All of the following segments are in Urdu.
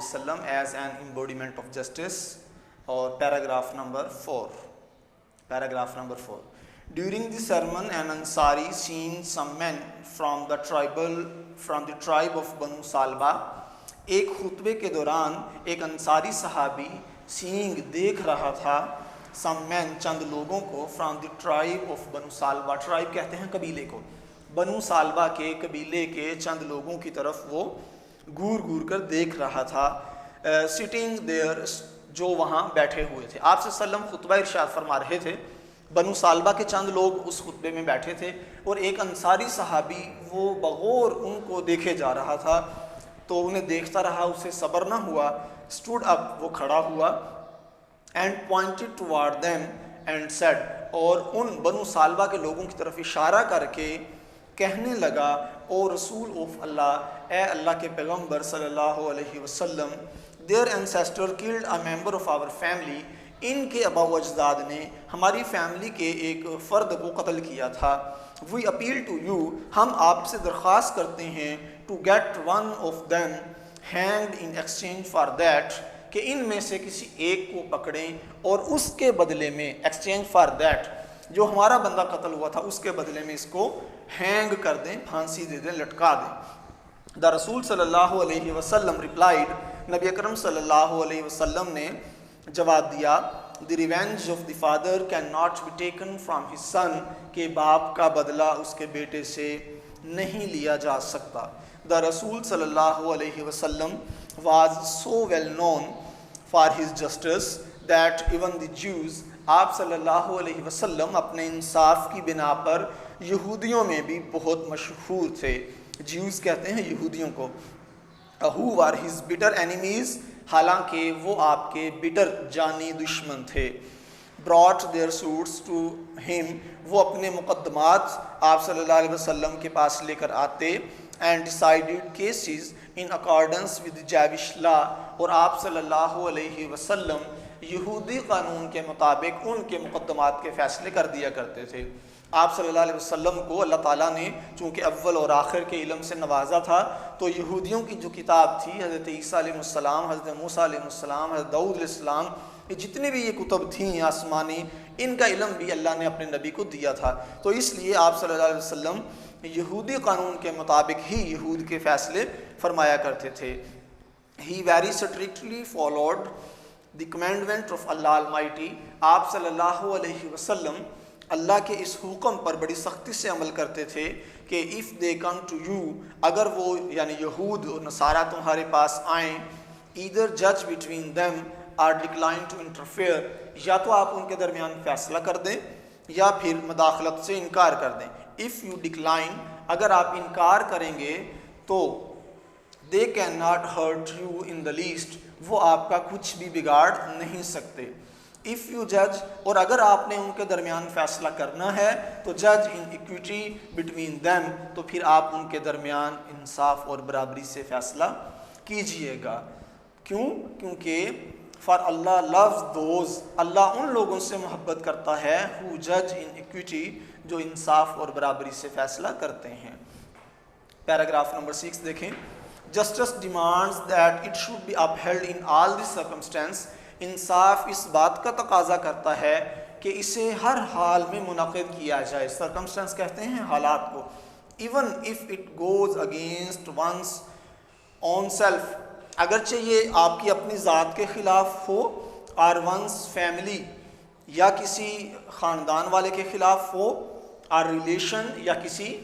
وسلم as an embodiment of justice. اور paragraph number 4. During the sermon, an Ansari seen some men from the tribe of Banu Salba. ایک خطبے کے دوران ایک انصاری صحابی seeing دیکھ رہا تھا some men چند لوگوں کو from the tribe of Banu Salba. tribe کہتے ہیں قبیلے کو. بنو سالبہ کے قبیلے کے چند لوگوں کی طرف وہ گور کر دیکھ رہا تھا. sitting there, جو وہاں بیٹھے ہوئے تھے. آپ صلی اللہ علیہ وسلم خطبہ ارشاد فرما رہے تھے. بنو سالبہ کے چند لوگ اس خطبے میں بیٹھے تھے اور ایک انصاری صحابی وہ بغور ان کو دیکھے جا رہا تھا. تو انہیں دیکھتا رہا, اسے صبر نہ ہوا. stood up, وہ کھڑا ہوا. and pointed toward them and said, اور ان بنو سالبہ کے لوگوں کی طرف اشارہ کر کے کہنے لگا, او رسول آف اللہ, اے اللہ کے پیغمبر صلی اللہ علیہ وسلم, their ancestor killed a member of our family. ان کے ابا و اجداد نے ہماری فیملی کے ایک فرد کو قتل کیا تھا. we appeal to you, ہم آپ سے درخواست کرتے ہیں, to get one of them hanged in exchange for that, کہ ان میں سے کسی ایک کو پکڑیں اور اس کے بدلے میں, exchange for that, جو ہمارا بندہ قتل ہوا تھا اس کے بدلے میں اس کو ہینگ کر دیں, پھانسی دے دیں, لٹکا دیں. دا رسول صلی اللہ علیہ وسلم replied, نبی اکرم صلی اللہ علیہ وسلم نے جواب دیا, the revenge of the father cannot be taken from his son, کہ باپ کا بدلہ اس کے بیٹے سے نہیں لیا جا سکتا. دا رسول صلی اللہ علیہ وسلم was so well known for his justice that even the Jews, آپ صلی اللہ علیہ وسلم اپنے انصاف کی بنا پر یہودیوں میں بھی بہت مشہور تھے. جیوز کہتے ہیں یہودیوں کو. who were his bitter enemies, حالانکہ وہ آپ کے bitter جانی دشمن تھے. brought their suits to him, وہ اپنے مقدمات آپ صلی اللہ علیہ وسلم کے پاس لے کر آتے. and decided cases in accordance with the Jewish law, اور آپ صلی اللہ علیہ وسلم یہودی قانون کے مطابق ان کے مقدمات کے فیصلے کر دیا کرتے تھے. آپ صلی اللہ علیہ وسلم کو اللہ تعالیٰ نے چونکہ اول اور آخر کے علم سے نوازا تھا, تو یہودیوں کی جو کتاب تھی, حضرت عیسیٰ علیہ السلام, حضرت موسیٰ علیہ السلام, حضرت داؤد علیہ السلام, یہ جتنے بھی یہ کتب تھیں آسمانی, ان کا علم بھی اللہ نے اپنے نبی کو دیا تھا. تو اس لیے آپ صلی اللہ علیہ وسلم یہودی قانون کے مطابق ہی یہود کے فیصلے فرمایا کرتے تھے. He very strictly followed the commandment of Allah Almighty, آپ صلی اللہ علیہ وسلم اللہ کے اس حکم پر بڑی سختی سے عمل کرتے تھے کہ if they come to you, اگر وہ یعنی یہود اور نصارہ تمہارے پاس آئیں, either judge between them or decline to interfere, یا تو آپ ان کے درمیان فیصلہ کر دیں یا پھر مداخلت سے انکار کر دیں. if you decline, اگر آپ انکار کریں گے تو they cannot hurt you in the least, وہ آپ کا کچھ بھی بگاڑ نہیں سکتے. if you judge, اور اگر آپ نے ان کے درمیان فیصلہ کرنا ہے تو judge in equity between them, تو پھر آپ ان کے درمیان انصاف اور برابری سے فیصلہ کیجئے گا. کیوں؟ کیونکہ for Allah loves those, اللہ ان لوگوں سے محبت کرتا ہے who judge in equity, جو انصاف اور برابری سے فیصلہ کرتے ہیں. پیراگراف نمبر 6 دیکھیں. Justice demands that it should be upheld in all the circumstances, انصاف اس بات کا تقاضا کرتا ہے کہ اسے ہر حال میں منعقد کیا جائے. circumstance کہتے ہیں حالات کو. even if it goes against one's own self, اگرچہ یہ آپ کی اپنی ذات کے خلاف ہو, or one's family, یا کسی خاندان والے کے خلاف ہو, or relation, یا کسی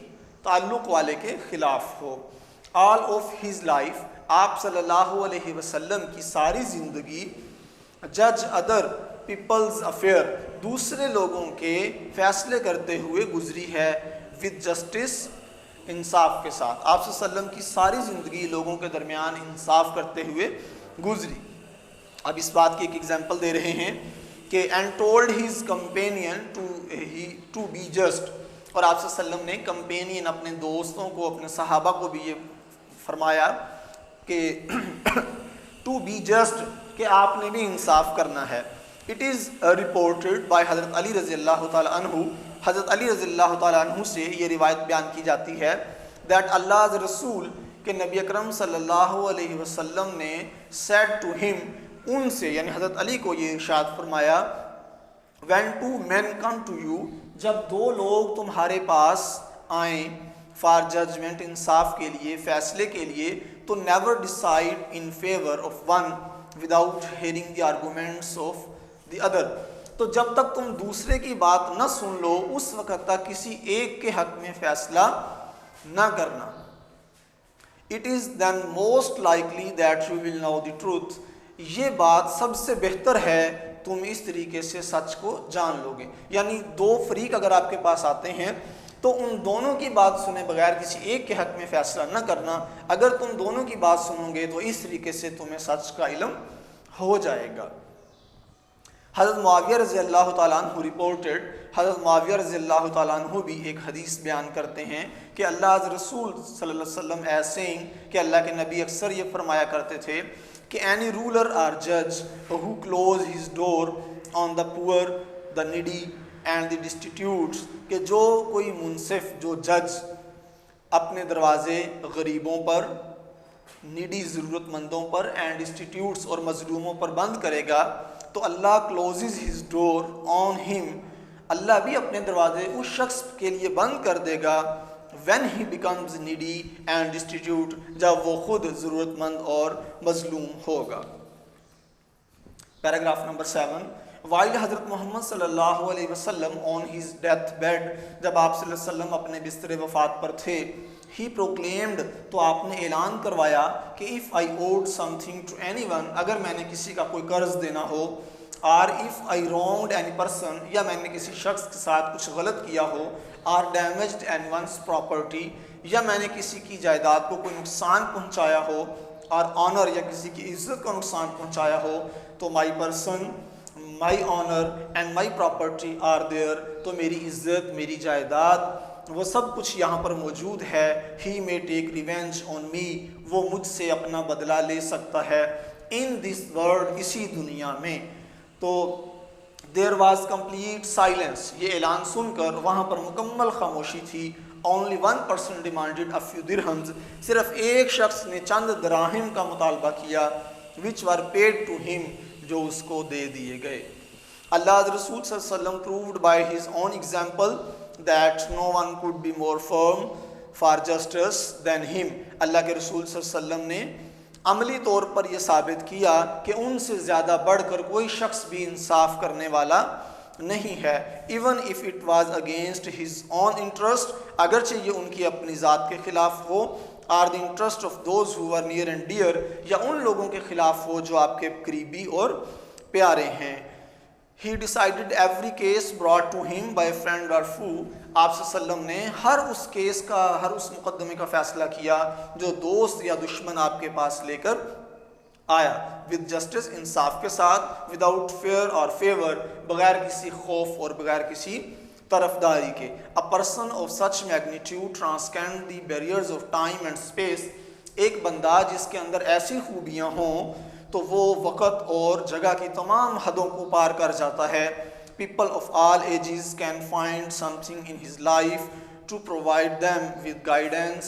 تعلق والے کے خلاف ہو. all of his life, آپ صلی اللہ علیہ وسلم کی ساری زندگی judge other people's affair, دوسرے لوگوں کے فیصلے کرتے ہوئے گزری ہے. with justice, انصاف کے ساتھ. آپ صلی اللہ علیہ وسلم کی ساری زندگی لوگوں کے درمیان انصاف کرتے ہوئے گزری. اب اس بات کی ایک ایگزامپل دے رہے ہیں کہ and told his companion to be just, اور آپ صلی اللہ علیہ وسلم نے کمپینین اپنے دوستوں کو, اپنے صحابہ کو بھی یہ فرمایا کہ to be just, کہ آپ نے بھی انصاف کرنا ہے. it is reported by حضرت علی رضی اللہ تعالی عنہ, حضرت علی رضی اللہ تعالی عنہ سے یہ روایت بیان کی جاتی ہے that Allah's رسول, کہ نبی اکرم صلی اللہ علیہ وسلم نے said to him, ان سے یعنی حضرت علی کو یہ ارشاد فرمایا, when two men come to you, جب دو لوگ تمہارے پاس آئیں فار ججمنٹ, انصاف کے لیے, فیصلے کے لیے, تو never decide in favour of one without hearing the arguments of the other. تو جب تک تم دوسرے کی بات نہ سن لو اس وقت تک کسی ایک کے حق میں فیصلہ نہ کرنا. It is then most likely that you will know the truth, یہ بات سب سے بہتر ہے تم اس طریقے سے سچ کو جان لو گے. یعنی دو فریق اگر آپ کے پاس آتے ہیں تو ان دونوں کی بات سنے بغیر کسی ایک کے حق میں فیصلہ نہ کرنا. اگر تم دونوں کی بات سنو گے تو اس طریقے سے تمہیں سچ کا علم ہو جائے گا. حضرت معاویہ رضی اللہ تعالیٰ عنہ رپورٹڈ, حضرت معاویہ رضی اللہ تعالیٰ عنہ بھی ایک حدیث بیان کرتے ہیں کہ اللہ رسول صلی اللہ علیہ وسلم ایز سیئنگ, کہ اللہ کے نبی اکثر یہ فرمایا کرتے تھے کہ any ruler or judge who close his door on the poor, the needy and the destitutes, کہ جو کوئی منصف, جو جج اپنے دروازے غریبوں پر, نیڈی ضرورت مندوں پر, اینڈ ڈسٹیٹیوٹس اور مظلوموں پر بند کرے گا, تو اللہ کلوزز ہز ڈور آن ہم, اللہ بھی اپنے دروازے اس شخص کے لیے بند کر دے گا when he becomes needy and destitute, جب وہ خود ضرورت مند اور مظلوم ہوگا. Paragraph number 7. while حضرت محمد صلی اللہ علیہ وسلم on his death bed, جب آپ صلی اللہ علیہ وسلم اپنے بستر وفات پر تھے, he proclaimed, تو آپ نے اعلان کروایا کہ if I owed something to anyone, اگر میں نے کسی کا کوئی قرض دینا ہو, or if I wronged any person, یا میں نے کسی شخص کے ساتھ کچھ غلط کیا ہو, or damaged anyone's property, یا میں نے کسی کی جائیداد کو کوئی نقصان پہنچایا ہو, اور honor, یا کسی کی عزت کو نقصان پہنچایا ہو, تو my person, my honor and my property are there, تو میری عزت, میری جائیداد, وہ سب کچھ یہاں پر موجود ہے. he may take revenge on me, وہ مجھ سے اپنا بدلہ لے سکتا ہے. in this world, اسی دنیا میں. تو there was complete silence, یہ اعلان سن کر وہاں پر مکمل خاموشی تھی. only one person demanded a few dirhams, صرف ایک شخص نے چند دراہم کا مطالبہ کیا, which were paid to him, جو اس کو دے دیے گئے. اللہ رسول صلی اللہ علیہ وسلم proved by his own example that no one could be more firm for justice than him. اللہ کے رسول صلی اللہ علیہ وسلم نے عملی طور پر یہ ثابت کیا کہ ان سے زیادہ بڑھ کر کوئی شخص بھی انصاف کرنے والا نہیں ہے. even if it was against his own interest, اگرچہ یہ ان کی اپنی ذات کے خلاف ہو, or the interest of those who were near and dear, یا ان لوگوں کے خلاف ہو جو آپ کے قریبی اور پیارے ہیں. he decided every case brought to him by friend or foe, آپ صلی اللہ علیہ وسلم نے ہر اس کیس کا, ہر اس مقدمے کا فیصلہ کیا جو دوست یا دشمن آپ کے پاس لے کر آیا. with justice, انصاف کے ساتھ, without fear or favor, بغیر کسی خوف اور بغیر کسی طرفداری کے. a person of such magnitude transcends the barriers of time and space, ایک بندہ جس کے اندر ایسی خوبیاں ہوں تو وہ وقت اور جگہ کی تمام حدوں کو پار کر جاتا ہے. people of all ages can find something in his life to provide them with guidance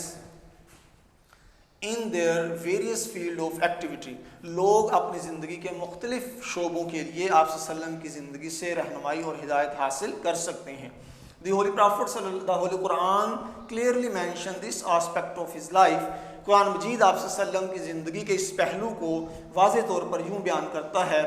in their various field of activity. لوگ اپنی زندگی کے مختلف شعبوں کے لیے آپ صلی اللہ علیہ وسلم کی زندگی سے رہنمائی اور ہدایت حاصل کر سکتے ہیں. The Holy Prophet the Holy Quran clearly mentioned this aspect of his life. قرآن مجید آپ صلی اللہ علیہ وسلم کی زندگی کے اس پہلو کو واضح طور پر یوں بیان کرتا ہے.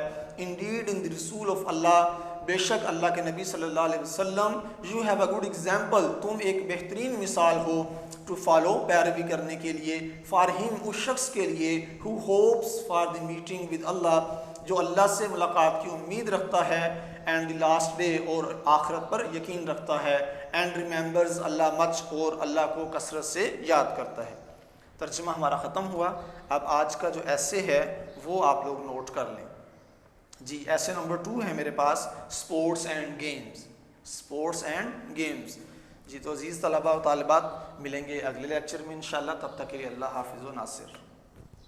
Indeed in the Rasul of Allah, بے شک اللہ کے نبی صلی اللہ علیہ وسلم, you have a good example, تم ایک بہترین مثال ہو, to follow, پیروی کرنے کے لیے, for him, اس شخص کے لیے, who hopes for the meeting with Allah, جو اللہ سے ملاقات کی امید رکھتا ہے, and the last day, اور آخرت پر یقین رکھتا ہے, and remembers Allah much, اور اللہ کو کثرت سے یاد کرتا ہے. ترجمہ ہمارا ختم ہوا. اب آج کا جو ایسے ہے وہ آپ لوگ نوٹ کر لیں. جی ایسے نمبر 2 ہے میرے پاس, sports and games. Sports and games. جی تو عزیز طلباء و طالبات, ملیں گے اگلے لیکچر میں انشاءاللہ. تب تک کے لیے اللہ حافظ و ناصر.